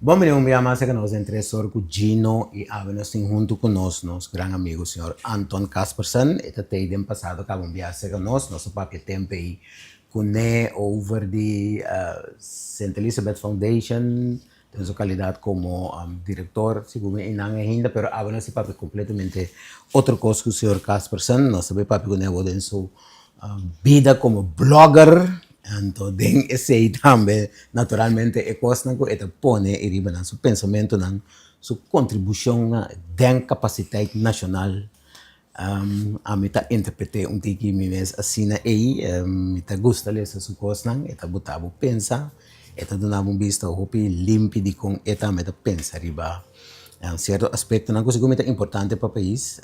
Bom, un día más que nos entre Sorku Gino y Avenos junto con nuestro gran amigo señor Anton Kaspersen. Este tijdens pasado que un viaje con nosso papel tempo e cune over the St. Elizabeth Foundation en su calidad como director, según en agenda, pero Avenos y papel completamente otro cosa que el señor Kaspersen. Nos sabe papel con en su vida como blogger. Entonces, ese también, naturalmente, es cosa que pone en su pensamiento, en su contribución a la capacidad nacional. A mí te interpreté un tiki mi vez así, y me gusta leer su cosa, eta botaba pensa, eta donaba un visto hopi limpio de con eta me pensa riba. En cierto aspecto, una cosa que es importante para el país,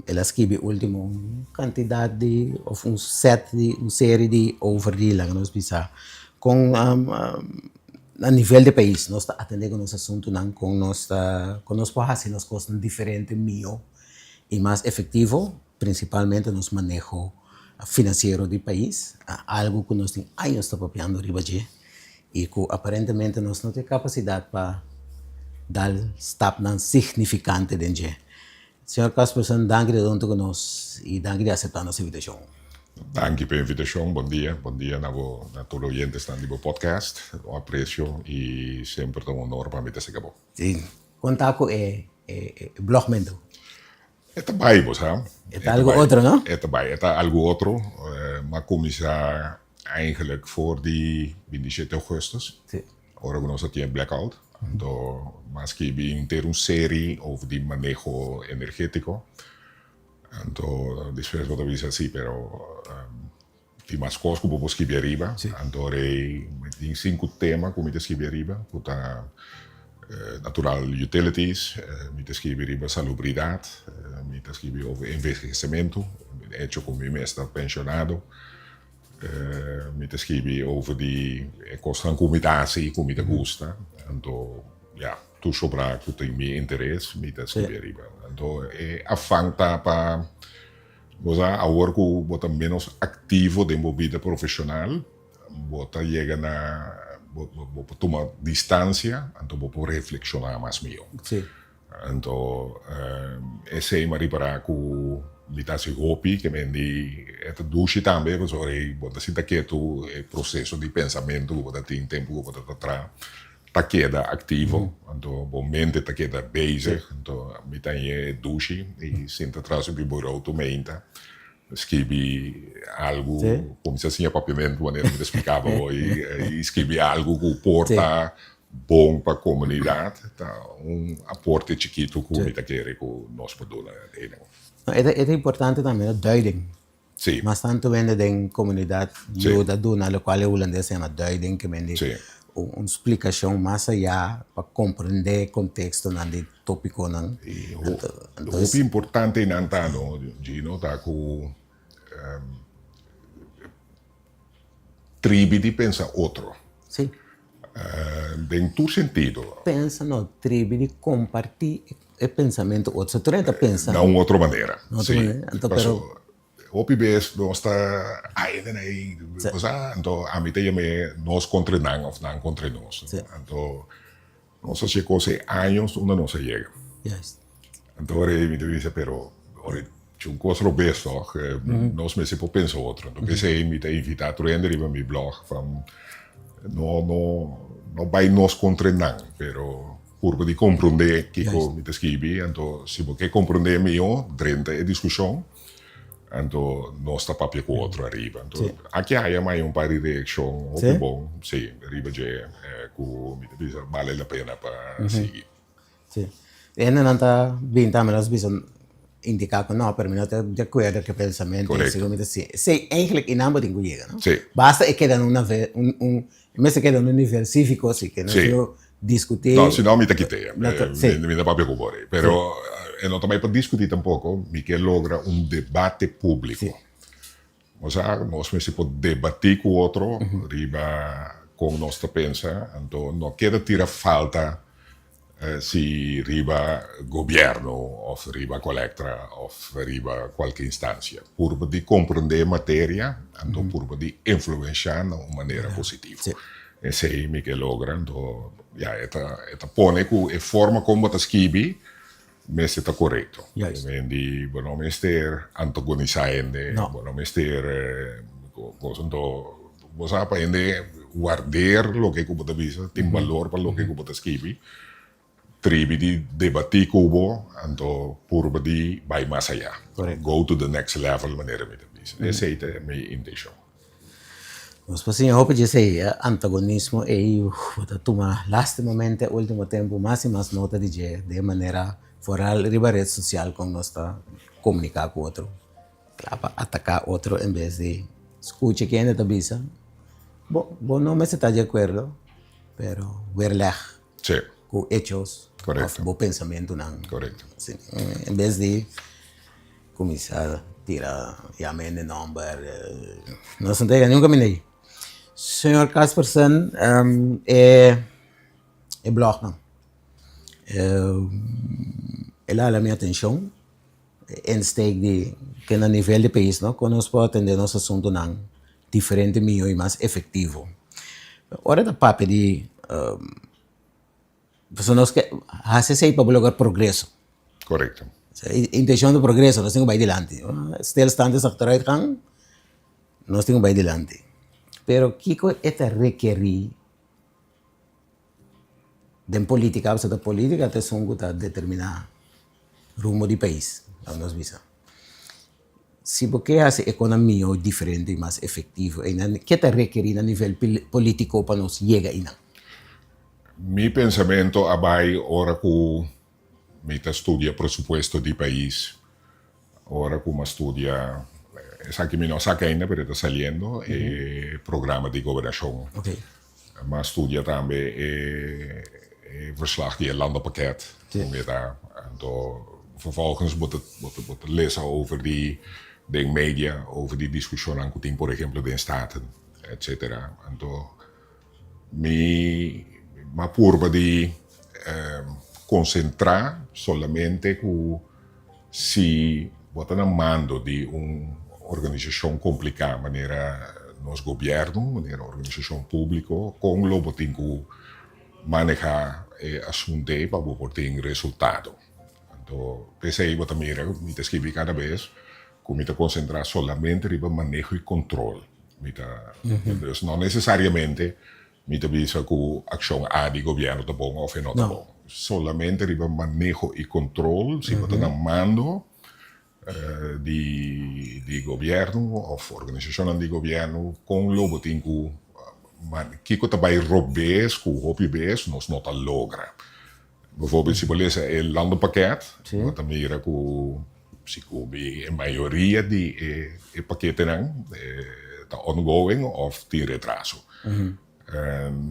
ela escreve último cantidad de of un set de una serie de overdeal que nos pisa con a nível de país nós está atendendo nos assunto não com nós hacer as coisas diferente mío e mais efetivo principalmente nos manejo financeiro do país algo que nós tem anos está papiando riba de e que aparentemente nós não tem capacidade para dar step não significante dentro. Senhor Kaspersen, dank de donde conos y dank de aceptar nuestra invitación. Dank por la invitación, buen día a todos los oyentes de este podcast, lo aprecio y siempre es un honor para mí que se acabó. Sí, conta con blogmento. Está bien, ¿sabes? Está algo otro, ¿no? Está bien, está algo otro, maar commissar eigenlijk voor die 27 augustus. Sí. Ahora que nos tiene blackout. Entonces, más que inteira una serie over die manejo energético. Entonces, después lo dice así, pero die más cosas que podemos escribir arriba. Sí. Entonces, hay 5 temas que me escribir arriba. Natural utilities, me escribir arriba salubridad, me escribir over envejecimiento, hecho con mi mestre pensionado. Me escribir over die kosten van combinatie, que me gusta. Então, ja, tu sobra que tem meu interesse, me escribir arriba. Então, afanta para agora que bota menos ativo de minha vida profissional, bota chega na bota tomar distância, então bota reflexionar mais meu. Sí. Então, esse é uma para que me dá esse hopi que me di é duche também, porque aí bota se tá quieto o processo de pensamento, bota tem tempo bota atrás. Tá queda ativo, então bom mente tá queda bezig, então me tá aí duche e senta atrás do bureau tu menta. Escrevi algo, como se assim, papiamento, quando ele me explicava e escrevi algo que porta bom para a comunidade, tá aporte chiquito que me tá querendo que nós podemos É importante também a duiding. Sim. Mas tanto vende da comunidade, eu da dona, a qual é holandês chama duiding, que vende uma explicação mais allá para compreender o contexto do tópico. O importante em Antano, Gino, tá que tribo de pensa outro. Sim. Em tu sentido. Pensa no tribo de compartilhar o pensamento outro. Tu não pensa. De uma outra maneira. Sim. Então, pero o PBS não está aí, então a mim também nós contra nós, não contra nós. Então, nós chegamos há anos, onde não se chega. Yes. Então, me diz, pero um coisa besta, nós me se pode pensar outro. Então, pensei me te invitar a render em meu blog, não vai nós contra nós, pero por de compreender que me escrevi, então se você compreender melhor, durante a discussão, então nós está papel com outro arriba. Então aqui há mais par de reação, ok bom, sim, arriba já que me diz vale a pena para seguir. Sim. E não está bem também nós precisamos indicar que não, pero não está de acordo com o pensamento, assim. Sei, eigenlijk in aanbod in chega, não? Sim. Basta é que dan mas queda no nível cívico, assim, que não eu discutir. Não, senão me quitei, me dá papel com você. Pero não também para discutir tampouco, me quer logra debate público. Ou seja, nós se pode debater com o outro, riba como nós pensa, então não queda tirar falta se riba governo, ou riba collector, ou riba qualquer instância. Por de compreender matéria, então por de influenciar de uma maneira positiva. esse aí que logra. Então, ja, esta pone que a forma como está escrevi, mas está correto. Juist. Quindi, bueno, mister antagonizando, No. bueno, mister, vos aprende guardar lo que cubo te visa, tem valor para lo que cubo te escrevi, tribi di debatir cubo, anto purba di vai más allá. Correcto. Go to the next level, maneira me te visa. Essa é a minha intenção. Mas assim, eu hope que antagonismo e toma lastimamente último tempo mais e mais nota de maneira fora a rede social com nós está comunicar com outro, para atacar outro em vez de escutar quem está bisa. Bom, não me está de acordo, pero verdade, Sim, com hechos, Correcto. bom pensamento não. correto. Assim, em vez de começar a tirar llamen de número, não se entende nunca me Senhor Casperson, é blog não. Ela a minha atenção, insteek de que na nível de país, não, quando nós podemos atender nosso assunto não, diferente meio e mais efetivo. Ora da papo de, nós que hace sei para blogar progresso. Correto. A intenção do progresso, nós temos que ir adiante. Stilstand achteruit gaan, nós temos que ir adiante. Pero Kiko esta requerir de política, a política até são que determinar rumo do país, a nós visa. Se você faz economia diferente e mais efetivo, que te requerir a nível político para nós chegar aí? Mi pensamento abai ora que mi studia presupuesto di país, ora como studia, esa que mi no saca ainda, pero está saliendo, programa de governação. Okay. Maar studia também verslag die landenpakket. Ja. En vervolgens moet het lezen over die media, over die discussie aan Coutinho, por ejemplo, de Staten, etc. En to ma purba di concentrar solamente com se botar na mando de organização complicada, maneira nos governo, maneira organização pública, com o botin que manejar assunto para poder resultado. Então, pese aí, botar mira, me escrevi cada vez, que me concentrar solamente no manejo e controle. Então, não necessariamente me avisa que a ação A do governo está bom ou não está bom. Solamente no manejo e controle, se botar na mando de governo ou organização de governo, com o botin que que vai roubar, que o hobby nós não logra. Bijvoorbeeld, se você lê o landenpakket, dan mira que a maioria de pakketten está ongoing of tem retraso.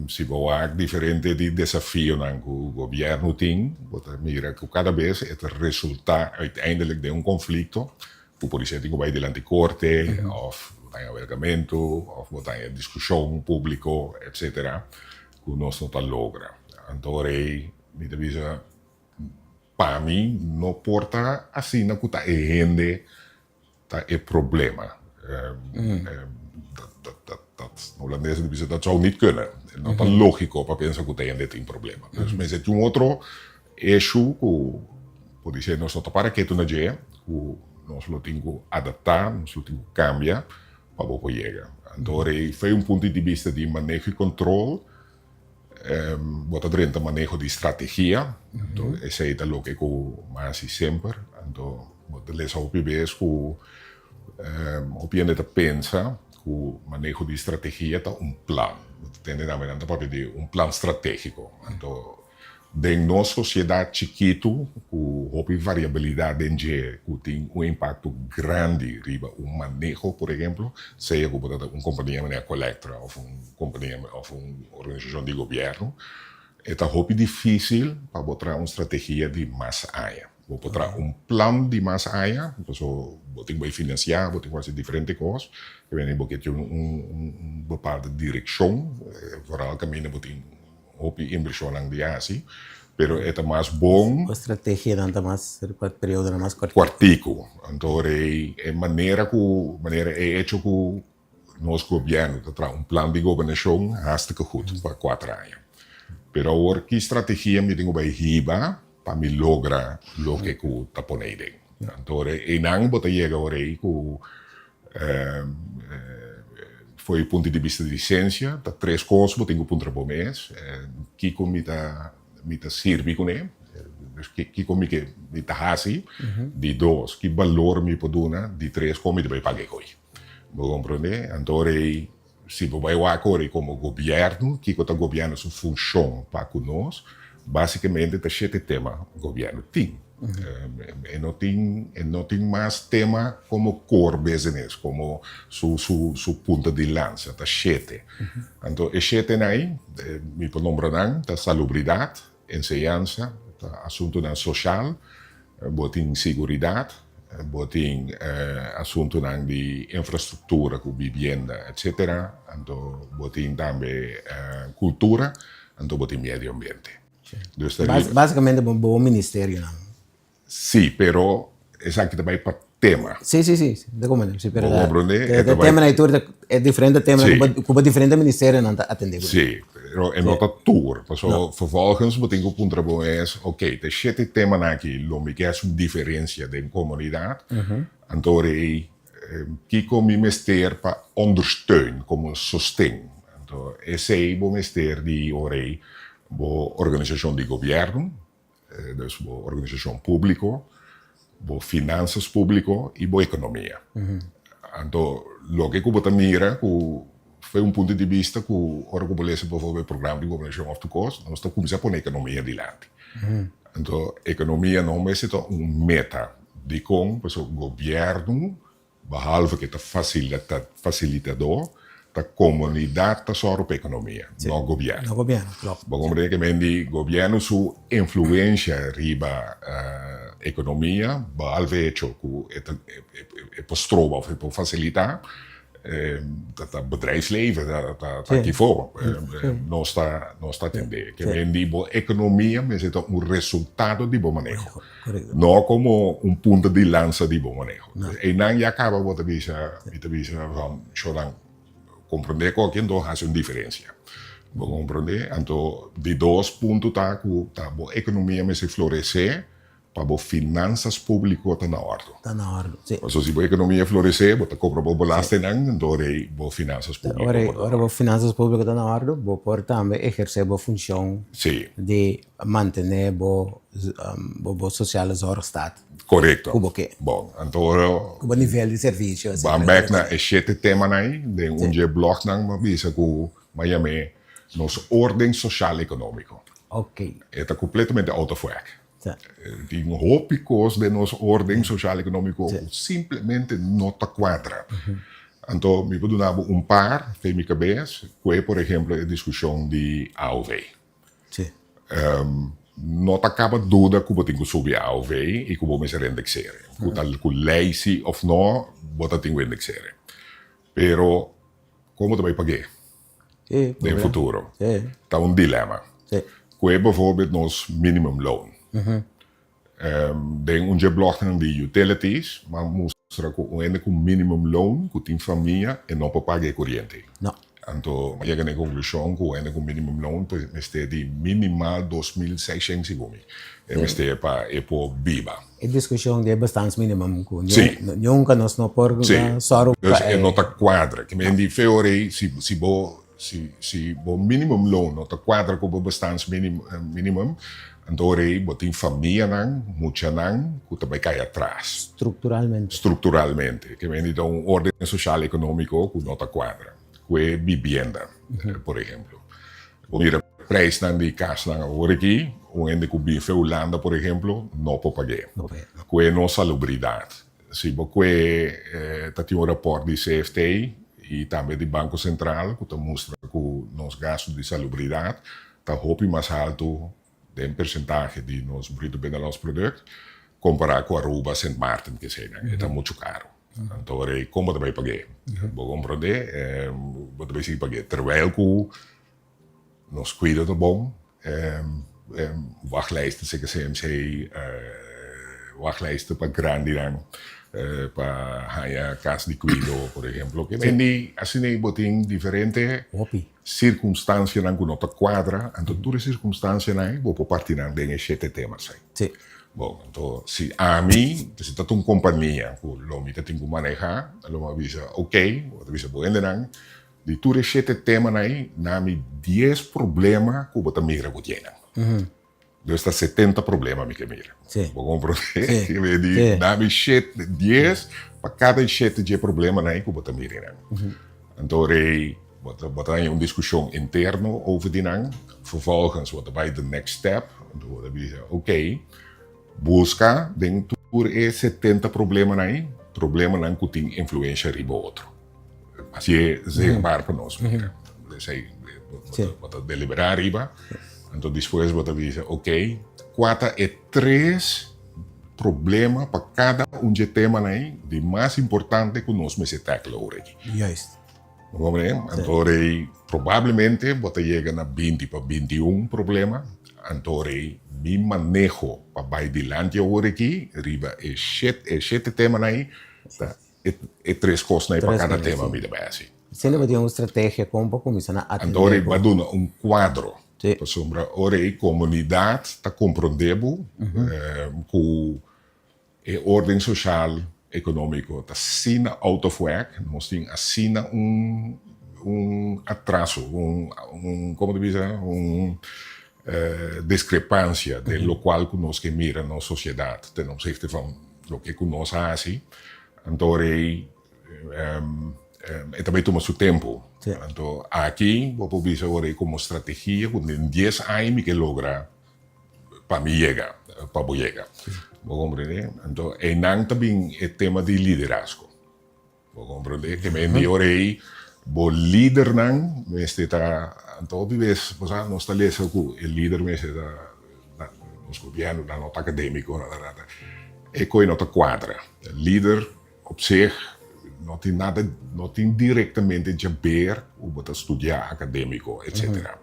Se você diferente de desafio que o governo tem, você mira que cada vez é resulta uiteindelijk de conflito, que por exemplo vai diante de corte, of tem avergamento, of tem discussão pública, etc., que nós não logra. Então, me avisa, para mim, não porta assim, não está rende, tá é problema. Dat Holandezen die dat zou niet kunnen. En dat is logico para pensar que tem dit een problema. Dus men zet een outro issue que pode ser nós não para que tu na dia, que nós lo tenho adaptar, nós lo tenho cambiar para poder chegar. Então, foi ponto de vista de manejo e controle. Wat dentro manejo de estratégia, então esse é o que eu mais sempre, então você lê o PBS que o piano de pensa que o manejo de estratégia é plano, tem na verdade para pedir plano estratégico, então dentro da sociedade chiquito com variabilidade em que tem impacto grande riba manejo, por exemplo, seja como companhia maneira Collectra ou companhia ou organização de governo, é difícil para botar estratégia de mais área. Vou botar plano de mais área, então você vai financiar, você vai fazer diferentes coisas, que vem porque tem bepaalde direção, vooral caminho você hopi inversão lang dia assim, pero é mais bom. A estratégia não está mais, o período não mais quartico. Então é maneira é hecho que nosso governo tem um plano de governação hartstikke goed para 4 anos. Pero agora, que estratégia me tenho para riba para me lograr o que eu estou ponendo. Então, e não vou chegar agora aí com foi ponto de vista de licença, tá 3 coisas que eu tenho para o mês, que me tá servir com ele, que como que me tá assim, de 2, que valor me pode dar, de 3 como me vai pagar com ele. Vou compreender? Então, se você vai agora como governo, que o governo sua função para conosco, basicamente está cheio de tema o governo tem. E não tem mais tema como core business, como su ponta de lança, está cheio. Então, é cheio aí, me pode lembrar, está salubridade, enseñança, está assunto social, botem segurança, botem assunto de infraestrutura, com vivienda, etc. Então, botem também cultura, então botem meio ambiente. Basicamente, um bom ministério, não? Sim, pero es aquí também para tema. Sí, de comando. Sí, pero el tema na tour é diferente tema, sí. Cuba diferente ministério não atender. Sim, pero en otra tour. Então, vervolgens moet ik op een trabalho é, ok, de shit tema aqui, lo me que é uma diferença de comunidade. Então, que com mi ministério para ondersteunen, como sostém. Então, esse é o ministério de orei, boa organização de governo, dus boa organização pública, boa finanças público e boa economia. Então, o que eu mira, foi ponto de vista que, ora que eu leio, por exemplo, o programa de governação of the coast, nós estamos começando a pôr a economia de lado. Então, a economia não é só meta de como o governo, behalve que é facilitador, a comunidade está só para a economia, não o governo. No governo, claro. Como que o governo sua influência riba a economia, behalve hecho que é postroba ou para facilitar, dat bedrijfsleven dat aqui fora não está atendendo. Que a economia mas é resultado de bom manejo, não como ponto de lança de bom manejo. E não já acaba o que visa van chorar compreender que alguém faz uma diferença. Vou compreender? Então, de 2 pontos tá a economia mas se florescer, para as finanças públicas está na ordem. Está na ordem, sim. Então, se a economia florescer, você compra a belasting, então as finanças públicas. Agora, as finanças públicas estão na ordem, você pode também exercer a função de manter a social zorgstaat. Correto. Como que? Bom, então... Como nível de serviço. Vamos back na este tema aí, de onde blog não me diz que Miami, nossa ordem social e econômica. Ok. Está completamente out of whack. Die hópicos de nossa ordem social e econômica simplesmente não está quadra. Então, me vou dar par de minha cabeça, que é, por exemplo, a discussão de AOV. Não acaba dúvida que eu tenho que subir a AOV e que eu vou me indexar. Que lazy ou não, eu tenho que indexar. Pero, como tu vai pagar? No futuro. Está dilema. Que é, bijvoorbeeld, nos minimum loan. Den onze blog de utilities, maar mostra com minimum loan, que tem família e não para pagar corrente. Não. Então, eu cheguei à conclusão que com minimum loan, mas de minimal 2.600 gomi. Mas para viva. A discussão de bastante minimum, nunca nós não podemos só para não está quadra, que me di feore se o minimum loan não está quadra com o bastante minimum. Então, botem família muita que também cai atrás. Estruturalmente. Que vem então ordem social e econômica que não está quadra. Que é vivienda, por exemplo. Mira, preço de casa agora aqui, onde que vive Holanda, por exemplo, não pode pagar. Que é não salubridade. Se você tem um rapport de CFT e também do Banco Central, que mostra que os gastos de salubridade está muito mais alto de percentage de nosso bruto binnenlands product, comparado com Aruba, Sint Maarten, que seja, é muito caro. Então, como você vai pagar? Vou compreender, você vai pagar. Terwijl que nós cuidamos do bom, wachtlijsten, CMC, wachtlijsten para grande, para haya cas de cuido, por ejemplo, que vendi assim botin diferente Hopi. circunstância na nota quadra, então toda circunstância na vou por partir na den sete temas aí. Sim. Bom, então se a mim, se está uma companhia, que lo me tem que manejar, lo me avisa, ok, lo avisa bom ainda de toda sete temas aí, na me 10 problemas que eu migra que tiene. Então está 70 problemas me que mira. Sim. Vou compreender Sim. que me diz, na me 10 para cada 7 de problema aí que eu mira. Então aí botar uma discussão interna over die nang. Vervolgens wordt er bij de next step. Dan wordt er zeggen, oké, busca dentro de 70 problemas aí, problema não que tem influência riba outro. Assim é zeigbaar para nós. Wat deliberar riba. Então depois você diz, ok, quatro é 3 problemas para cada de tema aí, de mais importante que nós me se tackle hoje. Juist. Vamos ver? Então, provavelmente, você chega na 20 para 21 problema. Então, mi manejo para vai dilante agora aqui, riba é 7 temas aí, é 3 coisas aí para cada tema, me dá assim. Sempre vai ter uma estratégia como para começar a atender. Então, vai dar quadro. Sim. Para sombra, ora, a comunidade está compreendendo que a ordem social econômico está sendo out of whack, nós temos assim atraso, como dizer, discrepância do qual que nós que mira na sociedade, ten opzichte van o que nós fazemos. Então, também toma seu tempo. Sim. Então, aqui, vou dizer agora como estratégia, em 10 anos que logra para mim chegar, para eu chegar. Vou compreender? Então, e não também é tema de liderazgo. Vou compreender? Que me indi orei, o líder não, me está, então, talvez, não está lendo que o líder me está, nos governos, na nota acadêmica, é coisa nota quadra. Líder, op zich, não tem nada, não tem diretamente a ver com estudar acadêmico, etc.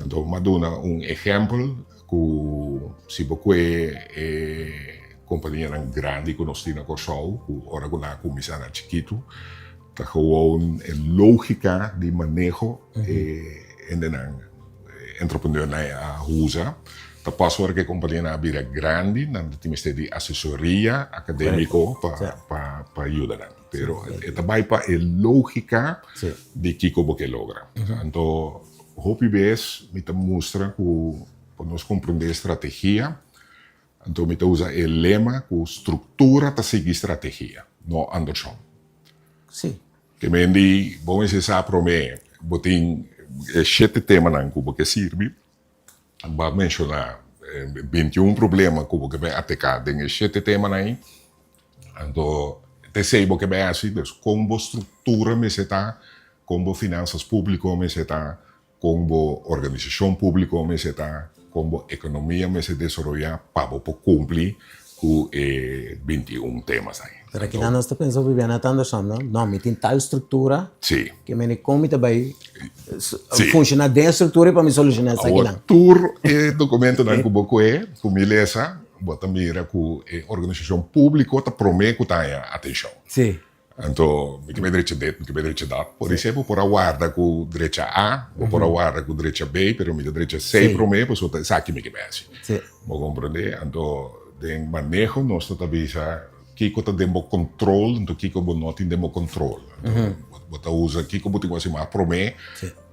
Então, Madonna, exemplo, que se você é companhia grande que nós temos na Corsol, que agora que nós começamos a chiquito, está gewoon lógica de manejo en de entrepreneur na husa. Tá passo agora que a companhia na vira grande, na temos de assessoria acadêmico para ajudar. Pero também para a lógica de que como que logra. Então, hope bes me mostra que para nós compreender a estratégia, então me usa o lema que estrutura para seguir estratégia, não Anderson. Sim. Que me diz, vamos pensar para mim, botem 7 temas que você serve, vai mencionar 21 problemas que você vai atacar em 7 temas aí, então te sei que vai assim, como estrutura me está, como finanças públicas me está, como organização pública me está, como economia me se desenvolver para cumprir com 21 temas aí. Pero aqui nós estamos pensando Viviana Anderson, não? Não, me tem tal estrutura Sim. que me como também funcionar dentro da estrutura para me solucionar isso aqui não. Tur documento não que você com beleza, bota mira com organização pública tá promete que tá atenção. Sim. Então, me que me direito de, me que me direito da. Por exemplo, por a guarda com direita A, ou por a guarda com direita B, pero me direita C promete, pues o tá aqui me que mexe. Sim. Vou compreender? Então, de manejo nós tá bisa que tá demo control, então que como não tem demo control. Então, bota usa que como tem assim mais promete,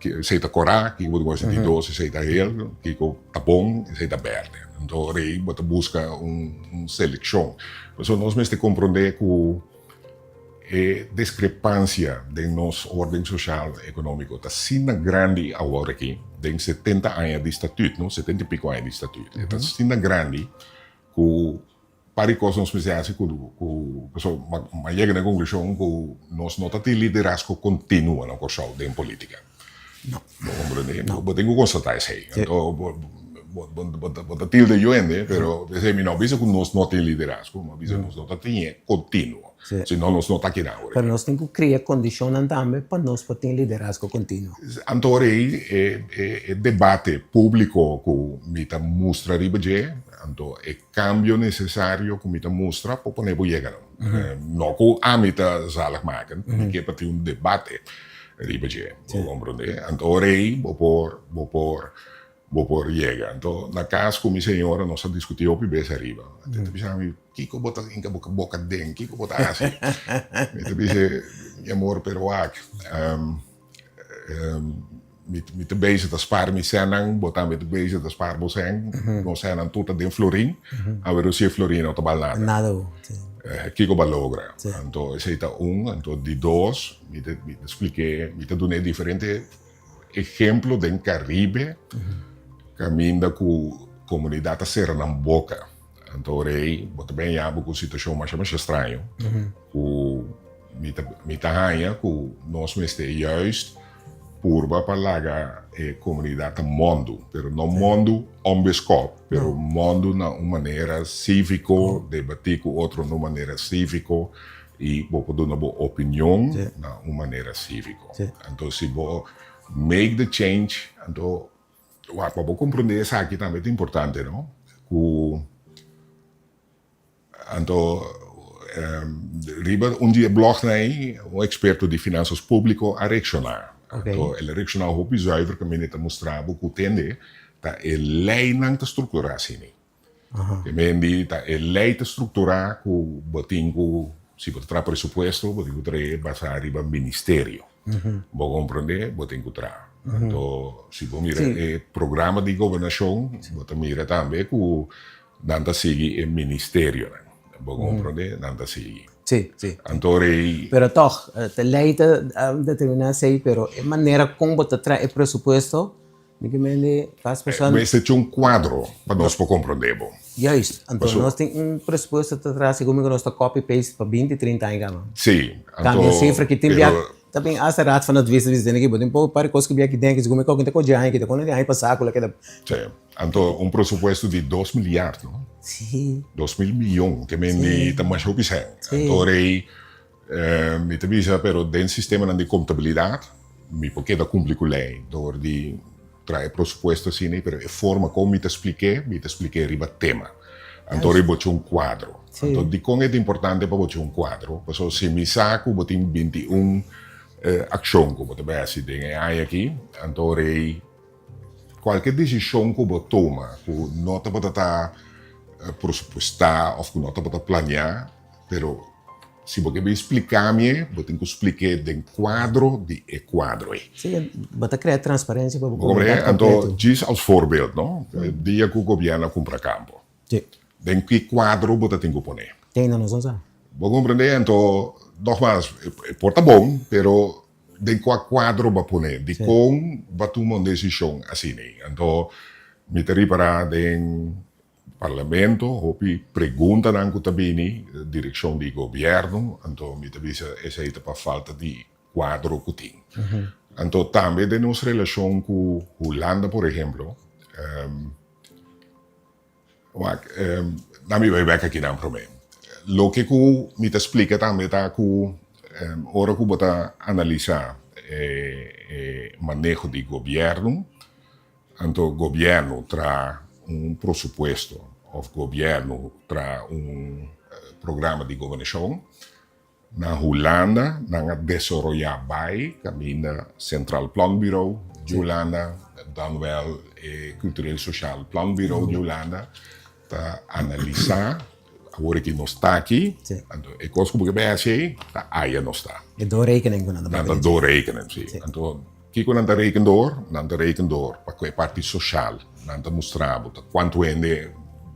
que se tá corá, que como tem assim doce, se tá ele, que tá bom, se tá verde. Então, aí bota busca seleção. Mas nós mesmo compreender que discrepância de nossa ordem social e econômica está sendo grande agora aqui, tem 70 anos de estatuto, não? 70 e pico anos de estatuto. Está sendo grande que para coisas nós pensamos que mas chega na conclusão que nós não temos liderazgo contínuo na Corsol de política. Não. Não compreender? Não. Tenho que constatar isso aí. Então, bota tilde yo pero ese mi no dice que nos no tiene liderazgo, no dice nos no tiene continuo, Sí. si no nos no está aquí ahora. Pero nós temos que criar condições também para nós para ter liderazgo contínuo. Antore debate público que mita mostra ribeje, anto cambio necessário que mita mostra para poder chegar. Não que a mita zalig maken, que para ter debate ribeje, compreende? Antore por llegar. Então, na casa com minha senhora, nós discutimos o bem arriba. Então, pensamos, Kiko bota em boca den, Kiko bota assim. Então, disse, meu amor, pero aqui, met bezig te sparen met zijn, botan met bezig te sparen met zijn, dan zijn aan tot de florin, en we doen florin op de balada. Nada. Sí. Kiko balogra. Então, esse está então de dois, me expliquei, me dou diferente exemplo do Caribe, caminha com comunidade Pernambuca. Então, aí, bota bem a com situação mais estranha, com me tahanha, com nós mestre juist purba para a comunidade mundo, pero não mundo ombescop, pero mundo na uma maneira cívico, debater com outro na maneira cívico e vou poder uma opinião na uma maneira cívico. Então se vou make the change, então vou compreender isso aqui também é importante, não? Então riba dia blog aí, experto de finanças públicas a reaccionar. Okay. Então, ele regional hoop zuiver que menita mostrar que tende tá lei não te estruturar assim. Que mendi tá lei te estruturar com botinho se botar tra presupuesto, botinho tre basar riba ministério. Vou compreender, botinho tra. Então, se vou mira programa de governação, botar mira também que nanta sigue o ministério. Vou compreender, nanta sigue. Sí, sí. Antore, Pero toch, te leite determinada sei, pero a maneira como te traz o presupuesto, me que faz pessoas. mas é um quadro para nós para compreender. Juist, então nós temos presupuesto te traz, como que nós está copy paste para 20, 30 anos. Sim. Cambia a cifra que tem também a raad van het wisten que botem pô para coisas que bia que tem que como é que tem já que quando tem passar com aquela. Sim. Então presupuesto de 2 milhões, não? Sim. 2 mil milhões, que me tá mais rápido sen. Então aí me te visa pero den sistema de contabilidade, me porque da cumprir com lei, door die trai presupuesto assim, pero a forma como me te expliquei riba tema. Então aí bote quadro. Então de como é importante para bote quadro, porque se me saco botem 21 ação como te vai assim, aí aqui, então aí qualquer decisão que você toma, que não te pode estar pressupostar ou que não te pode planear, pero se você me explicar-me, você tem que explicar do quadro de quadro. Sim, você criar transparência para você. Então, diz als voorbeeld, não? Dia que o governo compra campo. Sim. Em que quadro você tem que pôr? Tem na noção já. Vou compreender, então, nogmaals, porta bom, pero de qual quadro vai pôr? De como vai tomar uma decisão assim. Então, me teria para o parlamento, hopi pergunta na Kutabini, direção de governo, então me teria essa aí para falta de quadro que tem. Então, também de nossa relação com Holanda, por exemplo, nami vai aqui na problema. Lo que me te explica também tá que hora que bota analisar manejo de governo, então governo traz presupuesto, ou governo traz programa de governação. Na Holanda, na desenvolver bij, caminha Centraal Planbureau de Holanda, dan wel Cultureel Sociaal Planbureau de Holanda, te analisar. Agora que não está aqui, e coisa que você vai tá aí não está. E doorrekening doen aan de bank. Dan doorrekenen, sim. Então, que quando anda rekenen door, para a parte social, anda mostrar quanto ende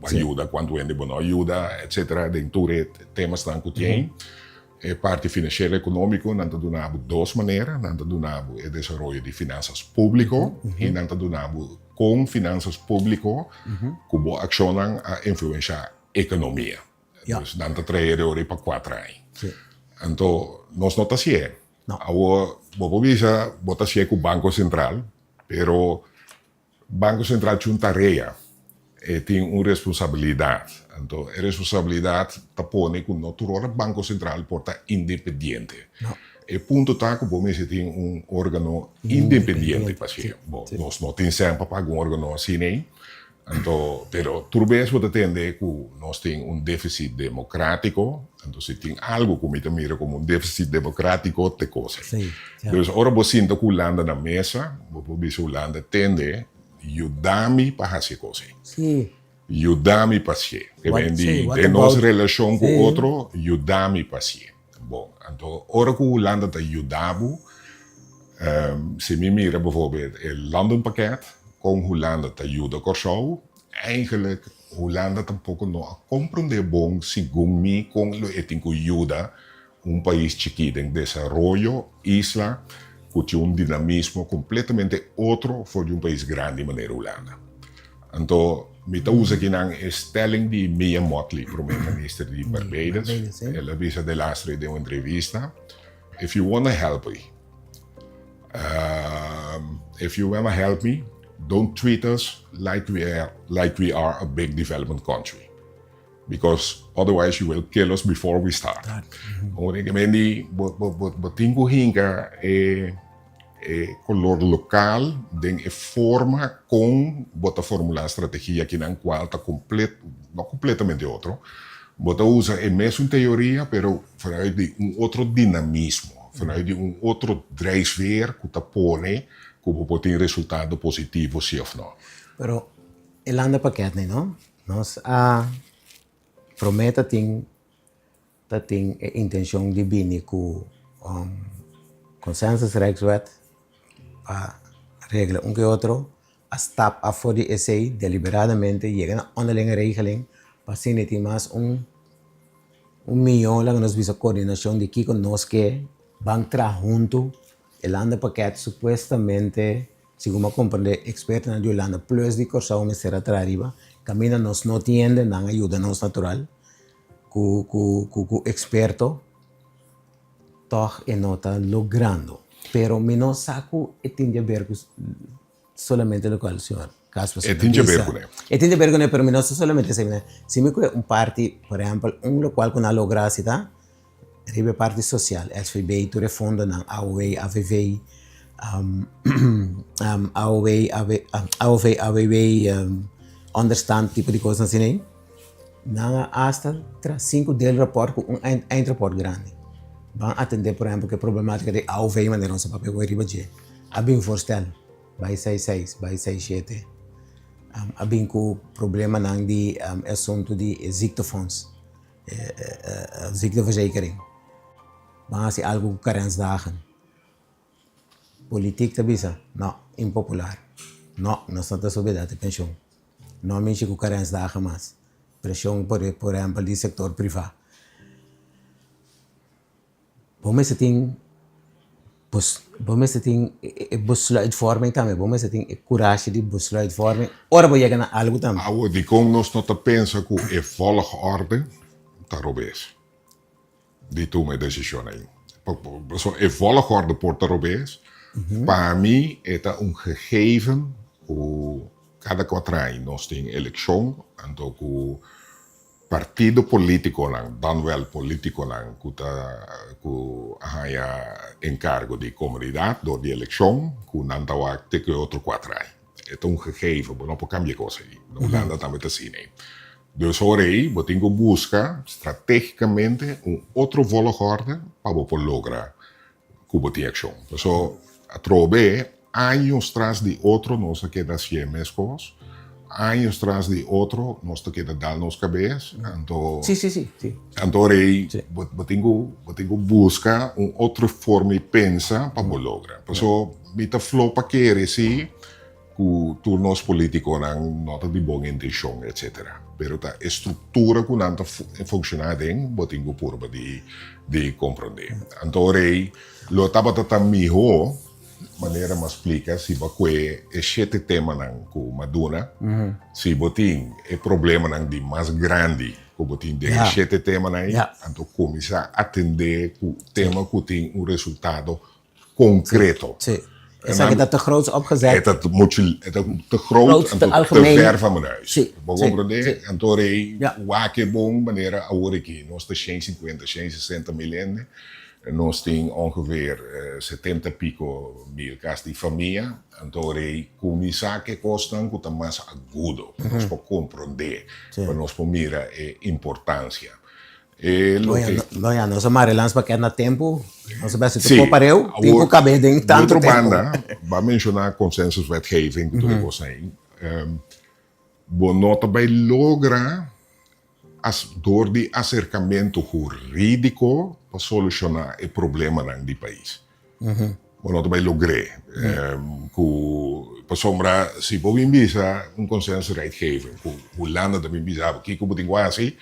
ajuda, quanto ende não ajuda, etc. Dentro de temas que tem. A parte financeira e econômica, nós donamos duas maneiras. Nós donamos o desenvolvimento de finanças públicas e nós donamos com finanças públicas que accionam a influenciar a economia. Dus nós trabalhamos para 4 anos. Então, nós não estamos assim. Agora, vou dizer, vou estar com o Banco Central, pero o Banco Central tem uma tarefa tem uma responsabilidade. Então, a responsabilidade está pondo que o nosso Banco Central porta independente. No. E punto está que bom, se tem um órgão independente para si. Bom, nós não temos sempre para um órgão assim, nem. Então, pero talvez você entender que nós temos um déficit democrático. Então, se tem algo que me mira como um déficit democrático, te coisa. Sim, Então, agora você sinta que a Holanda na mesa, você Holanda tende ajudar-me para fazer coisa. Sim. Ajudar-me para si. Que vem de about... nossa relação com o outro, ajudar-me para si. Bom, então, agora que a Holanda está ajudando, se me mira, bijvoorbeeld, o landenpakket, com Holanda te ajuda com o eigenlijk Holanda tampouco não compreende bom, segundo mim, com o ético ajuda país chiquito em desenvolvimento, isla, que tem dinamismo completamente outro for país grande, maneira Holanda. Então, me usa aqui na stelling de Mia Motley, primeiro-ministro de Barbados. Ela avisa de laatste de uma entrevista. If you want to help me, don't treat us like we are a big development country, because otherwise you will kill us before we start. Obviamente, botingo hinga color local, den forma com bota formular estratégia que não qual está não completamente outro. Bota usa a mesma teoria, pero vanuit de outro dinamismo, vanuit de outro drijfveer que está pone como pode ter resultado positivo, sim ou não. Pero el anda pakket não? Nós prometa tem a intenção de vir com consensus rechtswet para regelen que outro a stap a voor die essay deliberadamente llega a onderlinge regeling para si tem mais milhão lá que nós visa coordenação de que nós que vão trabalhar junto el anda pakket supuestamente segundo compreender experto na Holanda plus de corsa me será arriba camina nos no tiende na ajuda nos natural cu experto toch e nota logrando pero me no saco e tiene ver solamente lo cual señor Casper tiene ver con él tiene ver con él pero me no solamente si me un party por ejemplo un lo cual con a lograr si ta ribe parte social SVB tu refondo na AOV AVV AVV understand tipo de coisas assim né na hasta tras 5 del rapport com eindrapport grande vão atender por exemplo que a problemática de AOV maneira não se papel vai riba de abin voorstel by 66 by 67 abin com problema nang di assunto de ziektefonds ziekteverzekering vão se algo com carensdagen politiek te bisa não impopular não estamos sobre de pensioen não me com carensdagen mas pressão por exemplo do setor privado bom se tem besluitvorming também bom se tem coragem de besluitvorming ora vou chegar a algo também de como nós não pensa que é volgorde tá robês de tomar decisão aí é volgorde por tá robês para mim é gegeven cada 4 anos nós tem eleição então o partido político dan wel político que haya encargo de comunidade door die eleição que não está que outro 4 anos é gegeven não pode cambiar coisa aí na Holanda também está assim dus hoor aí você tem que buscar estrategicamente outro volgorde para você lograr que você tem ação então a trove anos atrás de outro nós queda siempre cosas anos atrás de outro nós queda dar nos cabeças então sim então aí você tem que buscar outra forma de pensar para lograr então mita flow para querer sim que turnos políticos não está de boa intenção etc pero a estrutura que não está funcionando bem você tem que pôr de compreender então aí lo estava tratando melhor maneira me explica se você este tema com Madonna se você é problema de mais grande que você tem este tema aí então começar a atender o tema que tem resultado concreto Is dat te groot opgezet? Het te groot en te ver van mijn huis. Sí, comprende? sí. Entonces, Ja. waque bom, manera ahora aquí, nos de 150, 160 miljoen. Nós tem ongeveer 70 pico mil cas de família. Entonces, começar que costam, que mais agudo. Nós podemos compreender, para nós mira a importância. Não se marelans para que na tempo, não se basta Sim, tu pareu, tempo cabe dentro tanto outra tempo. banda, vai mencionar consensuswetgeving, que tudo isso aí. Bonota vai lograr door die acercamento jurídico para solucionar o problema do país. Bonota vai lograr. Para sombra, se você visa consensuswetgeving, o landen dat visa, que como tem quase,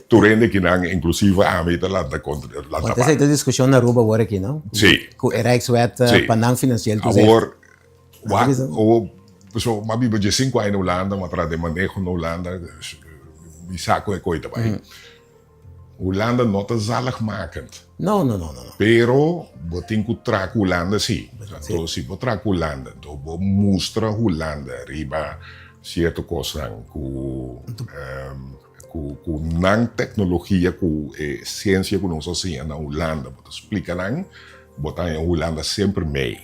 tu rende que não, inclusive a meta lá da contra. Want is de discussie na Aruba hoor aqui, não? Sim. Com o Rijkswet Panang Financieel Agora, pessoal, mas bibo de 5 anos na Holanda, mas para de manejo na Holanda, bisa ko coisa também. Holanda não está zaligmakend. Não. Pero, você tem que trazer Holanda, sim. Então, se você trazer Holanda, então você mostra Holanda, riba, certo coisa, com não tecnologia, com ciência que nós fazemos na Holanda, você explica não, botar em Holanda sempre meio.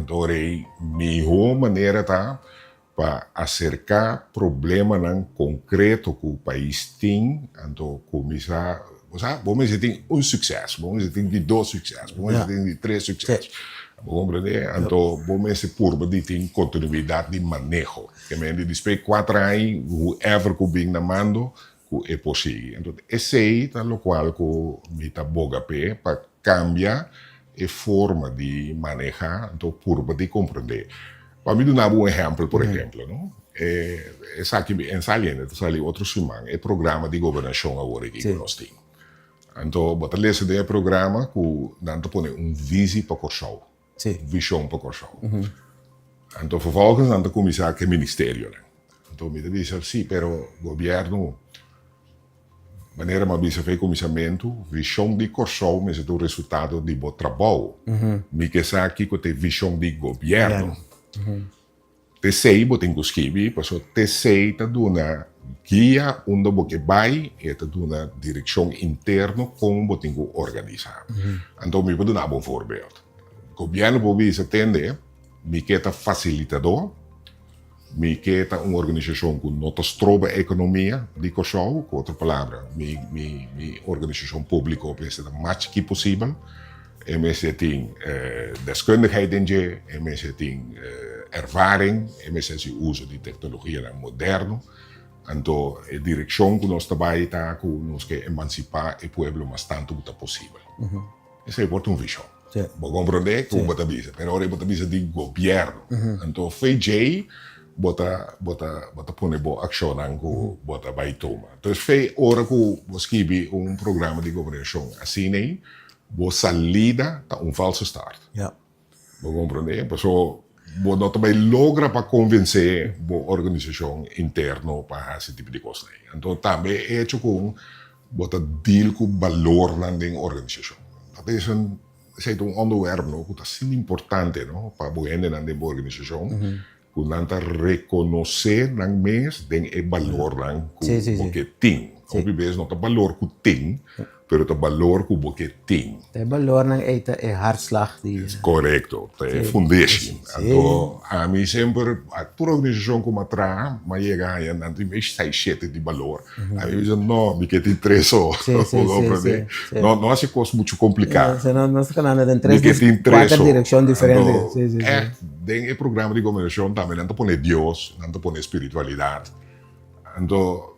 Então, a melhor maneira tá para acercar problema não concreto que o país tem, então começar. Vamos dizer, tem sucesso, vamos dizer, tem dois sucessos, vamos dizer, tem 3 sucessos. Vamos compreender? Então, vamos dizer, por que tem continuidade de manejo. Que me diz, depois 4 anos, whoever que vem na mando, é possível. Então, esse aí é o qual que me está boga para cambiar a forma de manejar, então, por de compreender. Para mim, dar um exemplo, por exemplo, não? Aqui em Saliente, sali outro semana, é programa de governação agora aqui que nós temos. Então, você lê esse programa que nós põe visão para Corsau. Visão para Corsau. Então, vervolgens, nós começar com o ministério. Então, me diz assim, pero o governo, maneira mais bisa fez comissamento, visão de Corsau, mas é o resultado de bom trabalho. Me que aqui que tem visão de governo. TCI, você tem que escrever, porque TCI está dando guia onde você vai e está dando direção interna como você tem que organizar. Então, eu vou dar um bom exemplo. O governo pode atender, me que é facilitador, me que é uma organização que não trova a economia de Corsau, com outra palavra, minha organização pública é o mais que possível. Mensen tem deskundigheid in je, mensen tem ervaring, mensen se uso de tecnologia moderno. Então, a direção que nós trabalhamos está que nós queremos emancipar o povo mais tanto quanto possível. Essa é uma visão. Vou compreender que você diz, mas agora você diz de governo. Então, FJ, você põe boa ação que você vai tomar. Então, foi hora que você escreve programa de governação assim, né? Boa salida está falso start. Vou compreender? Então, você também logra para convencer a organização interna para esse tipo de coisa. Então, também é hecho com você deal com o valor da organização. Dat is een onderwerp que é muito importante para o ende da organização. Que não reconhecer o valor que tem. Obviamente, não é o valor que tem. Pero o valor que você tem. O valor é hartslag. Correto, é fundação. Então, a mim sempre, a tua organização como atrás, mas chega aí, não tem mais 6, 7 de valor. A mim diz, não, me que tem 3 só. Não é coisa muito complicada. Não se canal tem 4 direções diferentes. Tem o programa de governação também, não te põe Deus, não te põe espiritualidade. Então,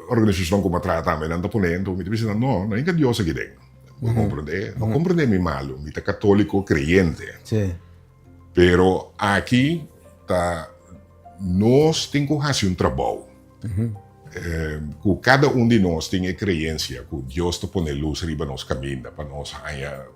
organização como atrás também não está ponendo, me diz não é que Deus aqui dentro, não compreende, não compreende me malo, me tá católico creyente, pero aqui tá nós temos que fazer trabalho, que cada de nós tem a crença que Deus está põe luz riba nos caminhos para nós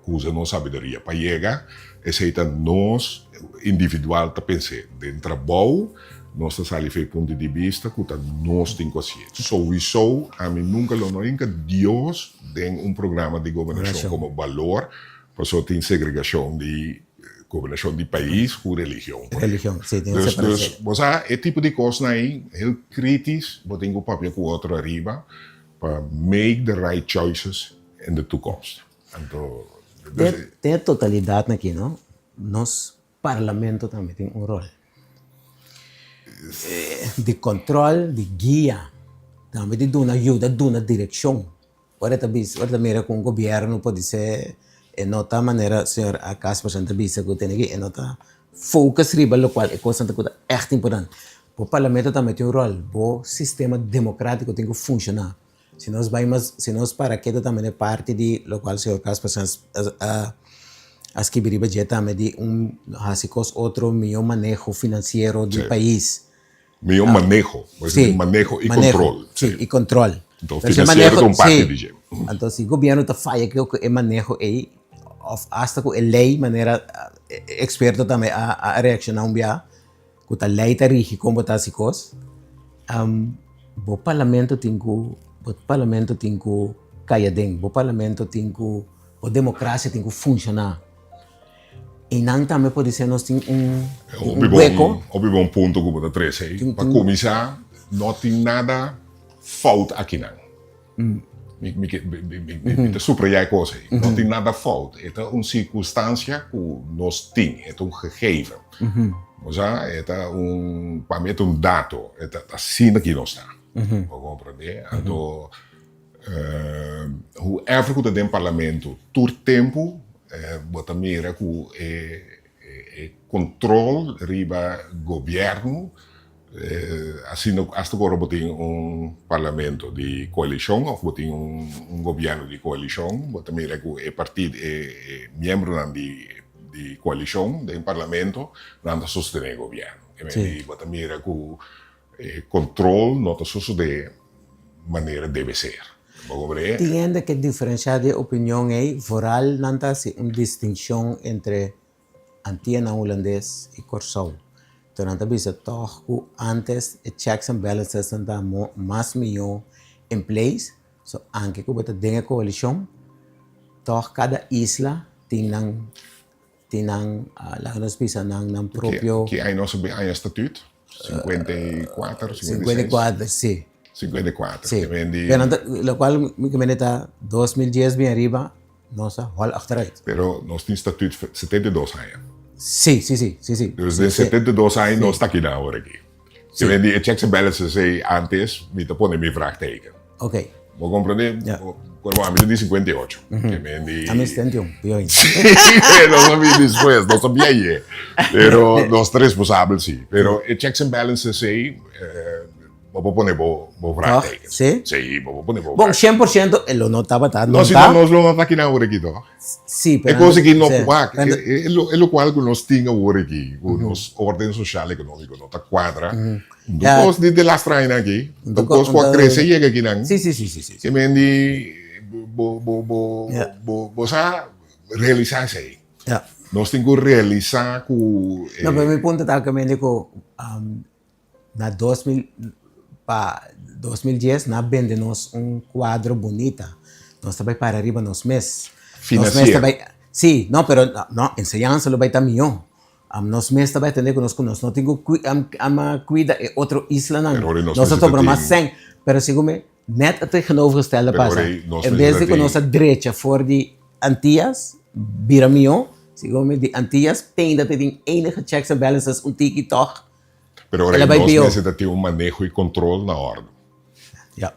usa nossa sabedoria para chegar, esse é nós individual tá pensando dentro do trabalho. Nós estamos a ponto de vista que nós temos consciência. Sowieso, a mim nunca Deus tem programa de governação como valor, por isso tem segregação de governação do país com religião. Religião, sim, tem uma Dus, separação. dus você é tipo de coisa aí, heel kritisch, wat tem o papel com o outro arriba, para make the right choices in de toekomst. Então, Tem a totalidade aqui, não? Nosso parlamento também tem um rol. De controle, de guia, também de dar uma ajuda, de dar uma direção. Agora também com o governo pode ser, em outra maneira, senhor, a casa por cento bisa que tem aqui, em outra focus riba, o qual é coisa que é muito importante. O parlamento também tem um rol, o sistema democrático tem que funcionar. Se nós para que também é parte de lo qual senhor casa por cento as que biriba já também de outro melhor manejo financeiro do país. melhor manejo, Sí, manejo e controle. Sí, y control. Então, Entonces, financeiro é um parte sí. de gente. Entonces, si el gobierno te falla, creo que el manejo ahí, hasta que la ley, manera experto también a reaccionar un día, que la ley te rige como está así cosas, o parlamento tem que cair dentro, o parlamento tem que, a democracia tem que funcionar. E não também pode ser nós temos um hueco. Op een punt que você traz aí, para começar, não tem nada fout aqui não. Me subrayar coisa aí. Não tem nada fout. É uma circunstância que nós temos, é um gegeven. Mas é para mim é um dado, é assim que nós está. Para compreender? Então, whoever que tem parlamento, todo tempo, bota mira que controle riba governo, assim hasta agora botem parlamento de coalição ou botem governo de coalição, bota mira que partido membro de coalição de parlamento não sostener governo. E bota mira que controle não está de maneira deve ser. Tiene que diferenciar de opinión ahí, foral nanta hace una distinción entre Antilles holandés y Corsol. Entonces, bisa toch antes checks and balances nanta más millón en place, so anche que bota dengue coalición, toch cada isla tienen la nos bisa nang propio que hay nosso bem aí estatuto 54, 54, sí. 54. Sí. Pero lo cual me está 2010 bien arriba, no sé, hol achteruit. Pero nós temos estatuto 72 anos. Sí. Dus de 72 anos nós está aqui na hora aqui. Se vem de checks and balances aí antes, me te põe meu vraagteken. Ok. Vou compreender? Quando a mim de 58. Que vem de... A mí 71, pior. Nós sabíamos depois, nós sabíamos aí. Pero nós três responsáveis, sim. Pero checks and balances aí, vou poner vou vraagteken. Sí? Sí, vou poner vou Bom, 100% lo notaba, tá? Nós não vamos aqui na hora aqui, não? Sí, pero... É coisa que não pode, é o qual que nós tínhamos agora aqui, com nossa ordem social e econômica, não está quadra. Depois de lá estranha aqui, depois pode crescer e aqui não. Sí. Que me di, você realizar isso aí. Nós temos que realizar que... Não, mas meu ponto está que me digo, na 2010, nós vendemos quadro bonito. Nós também para arriba nos meses. Financeiro. Sí, no, pero no, enseñanza lo vai estar melhor. Nós meses também entender que nós não temos que cuidar de outra isla não. Nós estamos mais sem, pero segundo net het tegenovergestelde passa. Em vez de que nossa direita for de Antillas, vira melhor. Segundo de Antillas tem dat tem enige checks and balances tiki toch. Pero ahora nós necessitamos manejo e controle na ordem.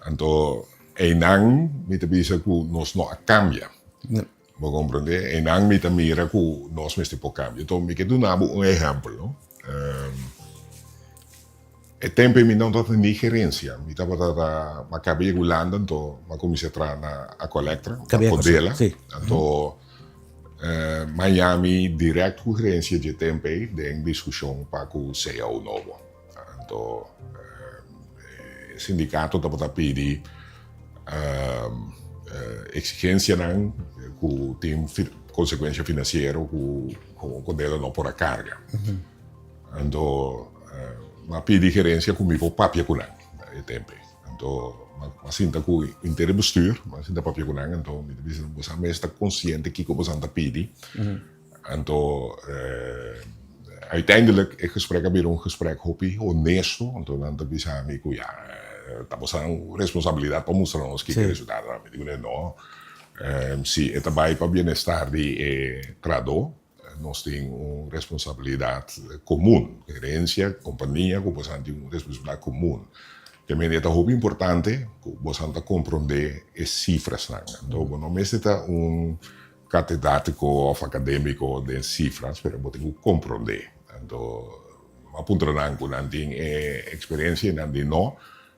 Então, não me te dizer que nós não cambia. Vou compreender? Não me te mira que nós mesmo por cambio. Então, me quero dar exemplo. É tempo em não tem nem gerência. Me estava a acabei regulando, então, eu comecei a entrar na coleta, a podela. Então, Miami, direto com gerência de tempo, tem discussão para o CEO novo. Então, o sindicato está pedindo exigência que tem consequência financeira com ela não por a carga. Então, eu pedi gerência comigo papel com ela, tempo. Então, mas sinta que o inteiro bestuur, mas sinta papel com ela, então, você está consciente que como você está pedindo, Então, uiteindelijk, het gesprek weer een gesprek hopi, honesto. Então, dan te bisa mi ku ja, estamos en responsabilidad para mostrarnos que resultado. Me digo, no. Si esta vai para bienestar de trado, nós temos uma responsabilidade comum. Gerência, companhia, que você tem uma responsabilidade comum. Que me é muito importante que você compreender as cifras. Então, não é catedrático ou acadêmico de cifras, mas você tem que compreender. Então, apuntarán que não tem experiência, não tem não,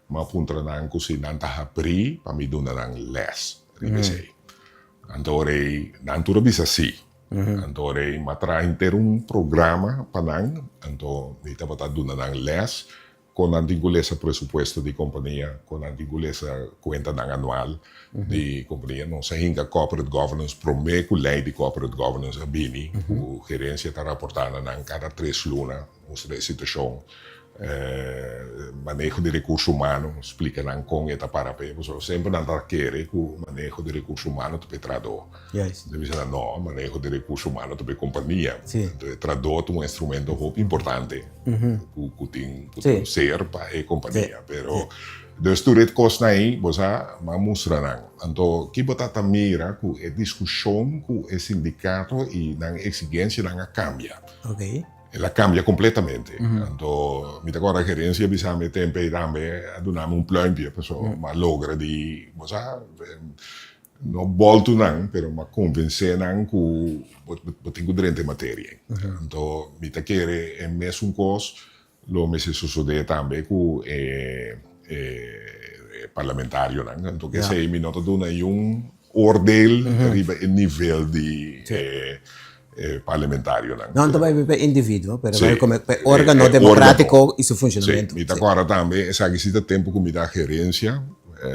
mas apuntarán que se não está abrir, para mim, não tem less. Então, não tudo bisa assim. Então, matra ter um programa para não, então, me está para dar não less, com a esse presupuesto de companhia, com a essa conta anual de companhia, não sei que corporate governance, promete que lei de corporate governance a Bini, a gerência está reportando cada 3 lunas, a situação, manejo de recursos humanos, explica com esta parapé, sempre não está querendo que o manejo de recursos humanos te traduz. Deve ser não, manejo de recursos humanos te companhia. Traduz um instrumento muito importante que tem que ser para a companhia. Pero, dus tu het kost aí, você vai mostrar. Então, que você está mira que a discussão com o sindicato e a exigência não cambia. Ela cambia completamente. Então, me agora a gerência bisa me tempo e também donamos um pluimpje, pessoal, mas logra de, você não volto não, pero mas convencer não que eu tenho direito em matéria. Então, me tá querer é mesmo coisa, lo me se sucede também com parlamentário, não. Então, que sei, me nota dona oordeel arriba el nível de parlamentário. Não também para indivíduo, mas como órgão democrático e seu funcionamento. Sim, agora também, essa que se tempo que me dá gerência,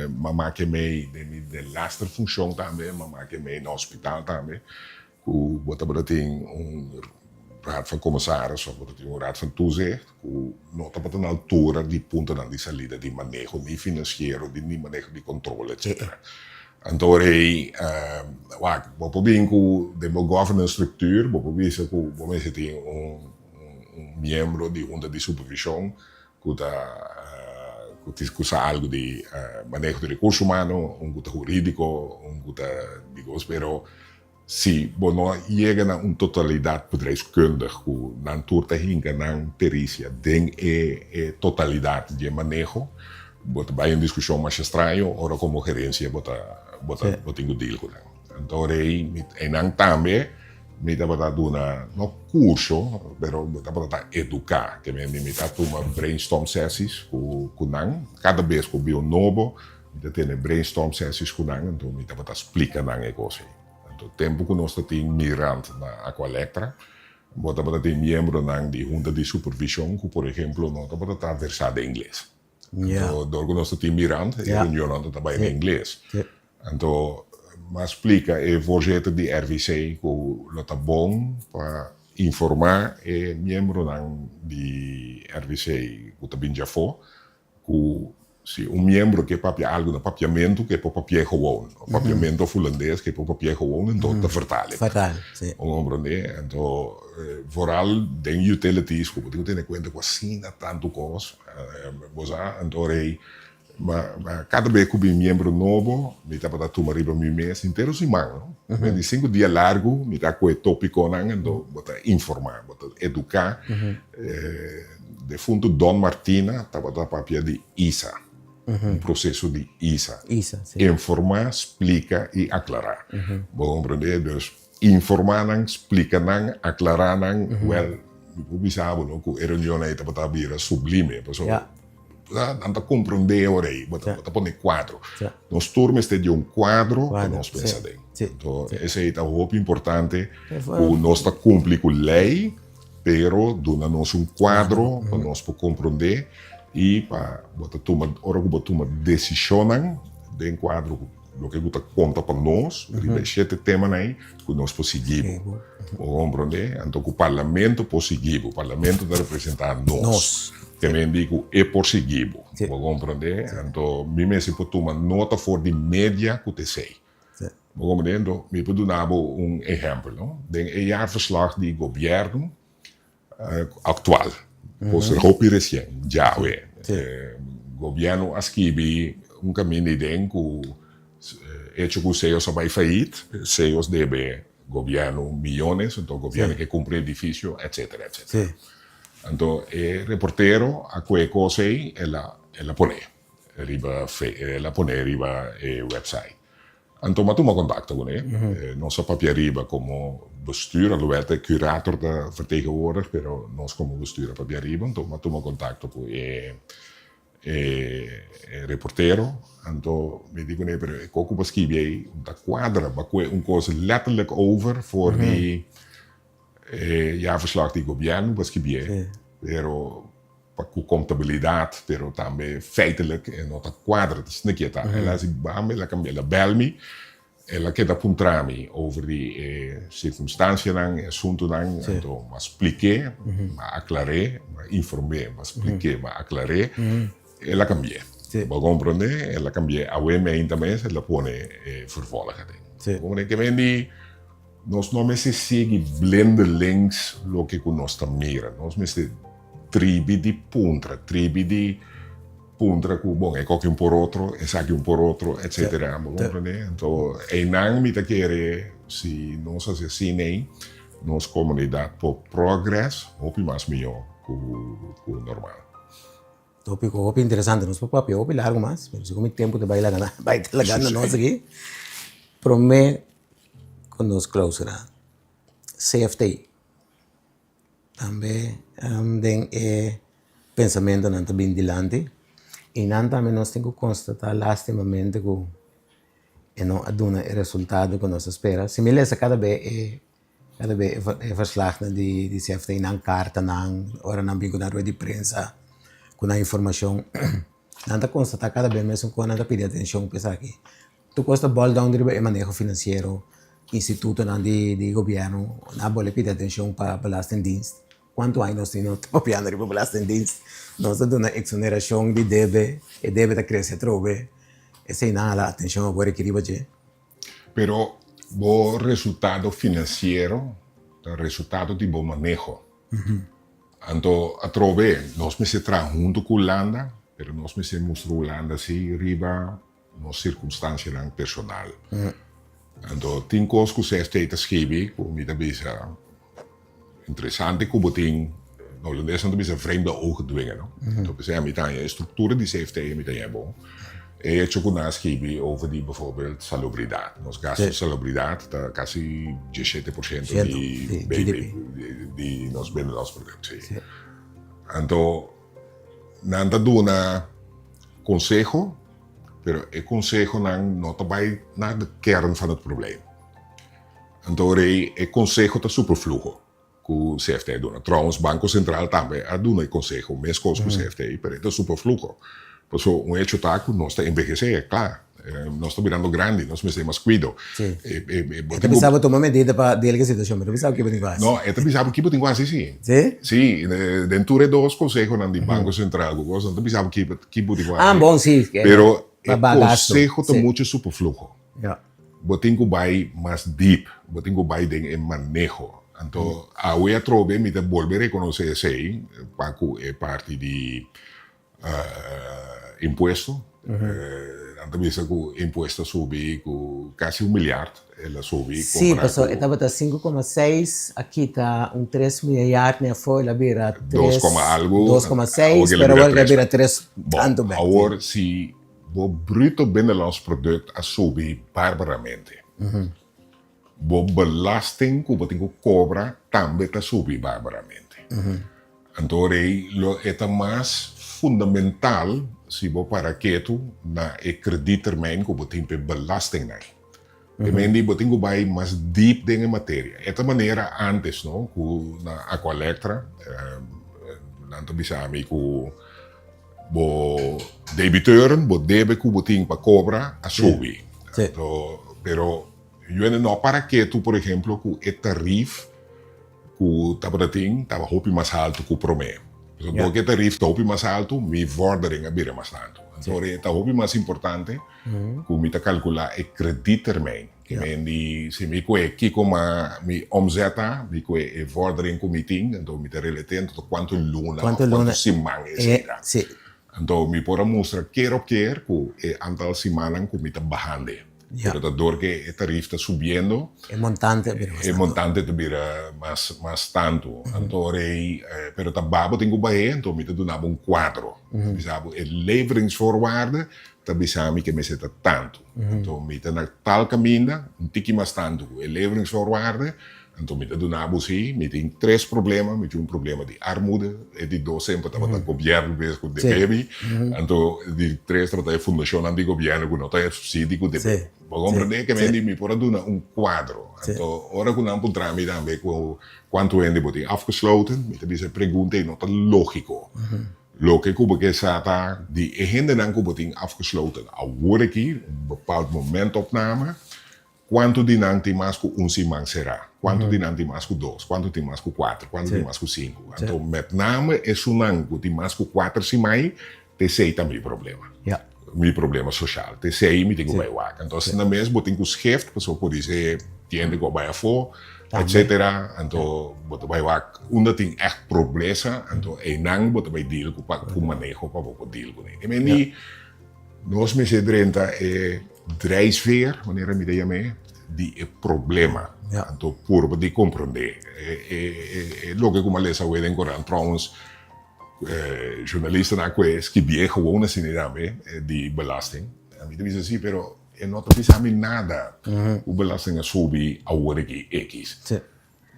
mamá que me de laster função também, mamá que me no hospital também, que bota tem raad van commissaris, of een raad van toezicht, que nota para na altura de punto de salida de manejo de financiero, de manejo de controle, etc. Então, vou bem que de uma governance structuur, vou ver se você tem membro de junta de supervisão que usa algo de manejo de recursos humanos, jurídico, digamos, pero se não chega a uma totalidade bedrijfskundig, que não turta hinca na perícia, tem a totalidade de manejo, bota vai uma discussão mais estranha, ora como gerência bota tenho deal com ela. Então não também me dá para dar no curso, pero dá para educar, que me dá uma brainstorm sessions com não, cada vez que eu novo, me dá brainstorm sessions com não, então me dá para explicar não é coisa. Então tempo que nós temos mirante na Aqualectra, bota para ter membro não de junta de supervisão, que por exemplo não dá para estar versado em inglês. Então, door nós temos mirante, a reunião também em inglês. Então, mas explica o voorzitter de RVC que está bom para informar o membro de RVC que também já foi que se membro que papia algo no papiamento que é para papia gewoon, o papiamento finlandês que é para papia gewoon, então está vertalen. Sim. Então, vooral den utilities que você tem em conta que assim há tanto coisa, então mas cada vez que eu membro novo, me dá para tomar riba meu mês inteiro sem mão. De 5 dias largo, me dá com o tópico, então, bota informar, bota educar. De fundo, Don Martina, estava da papia de ISA, processo de ISA. Informar, explica e aclarar. Bom, dus informar, explicar, aclarar, well, eu pensava que a reunião estava vira sublime, pessoal. Não compreender agora aí, bota põe quadro. Nós turmas têm quadro para nós pensar bem. Então, esse é muito importante, que nós cumprimos com a lei, pero dona-nos quadro para nós compreender e para tomar decisão de quadro, o que você conta para nós, este tema aí, que nós conseguimos. Compreender? Então, o parlamento conseguimos, o parlamento está representando nós. Que me digo é possível, vou compreender. Então, me se pode tomar nota for de média que te sei. Compreendo, me puedo dar un ejemplo, ¿no? De jaarverslag die gobierno actual, pues ropi recién, ya ve. Gobierno escribe un camino de hecho que CEOs vai faillir, CEOs debe gobierno millones, entonces gobierno que compra edificio, etcétera, etcétera. Sí. Entonces, el reportero a qué cosa él la pone, la pone arriba website. Entonces, toma contacto con él. No so papia arriba como bestuur, alhoewel de curator de vertegenwoordigt, pero no es como bestuur papia arriba. Entonces, toma contacto con reportero. Entonces, me digo, nee, pero ik ook op schrijven, dat quadra, een cosa letterlijk over voor die jaarverslag die gobierno was schrijven. Pero com contabilidade, pero também feitelijk en nota quadra, dat is niet het. Ela is bame, ela bel me, ela queda puntrami over die circunstância dan, assunto dan, então, mas expliquei, mas aclarei, mas informei, mas expliquei, mas aclarei, ela cambiei. Vou compreender, ela cambiei. A webmail também, ela põe vervolgen. Como que vem die, nós não me se segue blende links, lo que nós mira, nós me se tribi di puntra, que bom, é qualquer por outro, é aqui por outro, etc. Então, é não me querer se nós assim, nossa comunidade por progresso, ou mais melhor que o normal. Tópico interessante, não se pode papiar, largo mais, mas se como tempo de bailar nós aqui, promete com nós clausura, CFT. Também tem pensamento não está bem dilante e não também nós temos que constatar lastimamente que não aduna o resultado que nós espera. Se me lesa cada vez verslag de CFT não carta não ora não bem com a rua de prensa com a informação não está constatar cada vez mesmo quando não pedir atenção para aqui. Tu costa ball down de manejo financeiro instituto de governo não pode pedir atenção para belastingdienst. Quanto anos temos papiando de belastingdienst, nós damos exoneração de deve e deve da crescer trove. Essa é a atenção agora que riba je. Pero o resultado financeiro, o resultado de bom manejo. Então, a trove, nós me se tra junto com Holanda, pero nós me se mostra Holanda se riba na circunstância personal. Então, tem coisas que você está escrevendo, como me bisa interessante como tem no holandês não bisa vreemde ogen dwingen, no? Então, você a mitad estrutura de CFT mitad é bom. E choconas escrevi over die bijvoorbeeld salubridade. Nos gastos de salubridade está quase 17% de GDP de nos binnenlands product. Então, nada do na consejo, pero o consejo não vai na kern van het probleem. Então, o consejo está superfluo. Que o CFT doet. Trouwens, Banco Central também doet consejo, mesmo coisa que o CFT, pero é superfluo. Por isso, hecho está que nós está envelhecer, claro. Nós estamos virando grande, nós precisamos mais cuidado. Sim. Você precisava tomar medida para dele a situação, mas precisava que você não, eu precisava que você tivesse, sim. Sim? Sim, dentro de dois consejos do Banco Central, eu precisava que você tivesse. Ah, bom, sim. Pero o consejo está muito superfluo. Você tem que ir mais deep, você tem que ir em manejo. Então, a UE trove me volver a reconhecer isso aí, para que é parte de imposto. Então, isso que o imposto subiu quase 1 milhar, ela subiu. Sim, pessoal, estava 5,6, aqui está 3 milhar, né? Foi, ela vira 2,6, mas agora vira 3, tanto bem. Agora, se o bruto binnenlands product a subir barbaramente, o belasting que você tem que cobrar também está subir barbaramente. Então, é mais fundamental se você para quieto na credittermijn que você tem que belasting na. Também você tem que ir mais deep em matéria. Esta maneira antes, não, que na Aqualectra, não bisa me que o debiteuren, o debe que você tem para cobrar a subir. Pero eu não para quieto, por exemplo, que o tarif que estava mais alto que o promedio. Então, o tarif está mais alto, minha vordering é mais alto. Então, é o hobby mais importante, que me calcular é credittermijn. Que se me que como me omzeta, me é vordering com meeting, então me relateer tot quanto luna, quanto semana, etc. Sim. Então, me pode mostrar keer op keer que antal semanas que me está bajando. Pero door que a tarifa está subiendo, el montante te vira más tanto. Entonces, pero está babo tengo baie, então me está dando 4. Bisabo, el leveringsvoorwaarde, está bisami que me zeta tanto. Então, me está na tal caminho, tiki mais tanto. El leveringsvoorwaarde, então me está dando assim, me tem 3 problemas, me tem problema de armoede, e de 2 sempre estava no governo bezig com de baby, então de 3 trata de fundação do governo com nota subsídio com de vou compreender que me pode dar quadro. Então, ora que não podemos também com quanto é de botem afgesloten, me também se pergunta e nota lógico. Lógico porque está die agenda dan que botem afgesloten. Agora aqui, bepaald momentopname, quanto de não tem mais que semana será? Quanto de não tem mais que 2? Quanto tem mais que 4? Quanto tem mais que 5? Então, met name é um que tem mais que 4 semanas, tem 6 também problema. Meu problema social. Te sei, me tenho que vai. Então, se na mesma, eu tenho que escrever, a pessoa pode dizer, tiende que vai for, etc. Então, você vai lá, onde tem echt problema, então, é não, você vai deal com o manejo, para você deal com ele. E aí, nós me sedrenta é drijfveer, wanneer je me dat mee, die é problema. Então, por você compreender. Logo como a lesa hoje em Coran, trouwens, journalisten na que bien gewoon assim de belasting. A mim dizem assim, pero não te nada. O belasting é sobre a hora que X.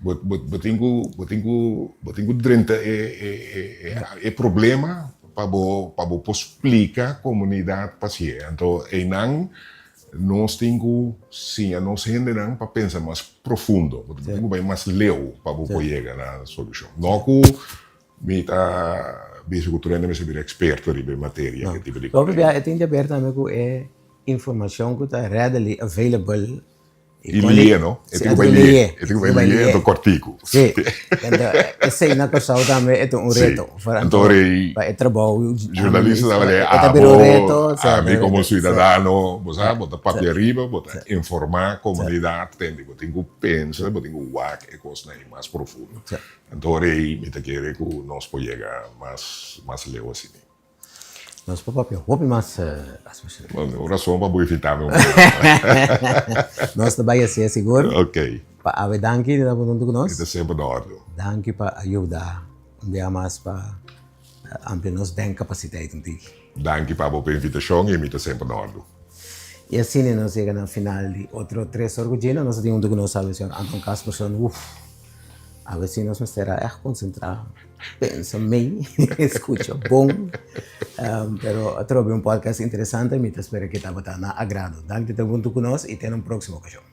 Eu tenho 30 é problema para você explicar a comunidade paciente. Então, nós temos sim, nós gente para pensar mais profundo, temos bem mais leu para você chegar na solução. Não que me está bisiculturando me ser experto em matéria que tipo de coisa. Eu tenho aberto também com informação que está readily available. Ilie, no? Eu tenho que ler do cortico. Sim. Então, essa é uma coisa também é reto. Então, é trabalho. Jornalista a mim como cidadão, você bota papel arriba, bota informar a comunidade, tem que pensar, tem que ver que coisa mais profunda. Então, me te quer que nós podemos chegar mais leu assim. Nós papel, hobby mais oração para evitar meu. Nós também assim seguro. Ok. Para a danke da bonito conosco. Está sempre na ordem. Danke para ajudar, dia mais para ampliar nossa capacidade de. Danke para a invitação e me está sempre na ordem. E assim nós chegamos no final de outro 3 orgulhos, nós temos que nos avisar Anton Casperson, a ver se nós estará concentrado, pensa bem, escuta bom, pero trouxe podcast interessante e me espero que estava na agrado. Danke por estar junto conosco e até no próximo ocasião.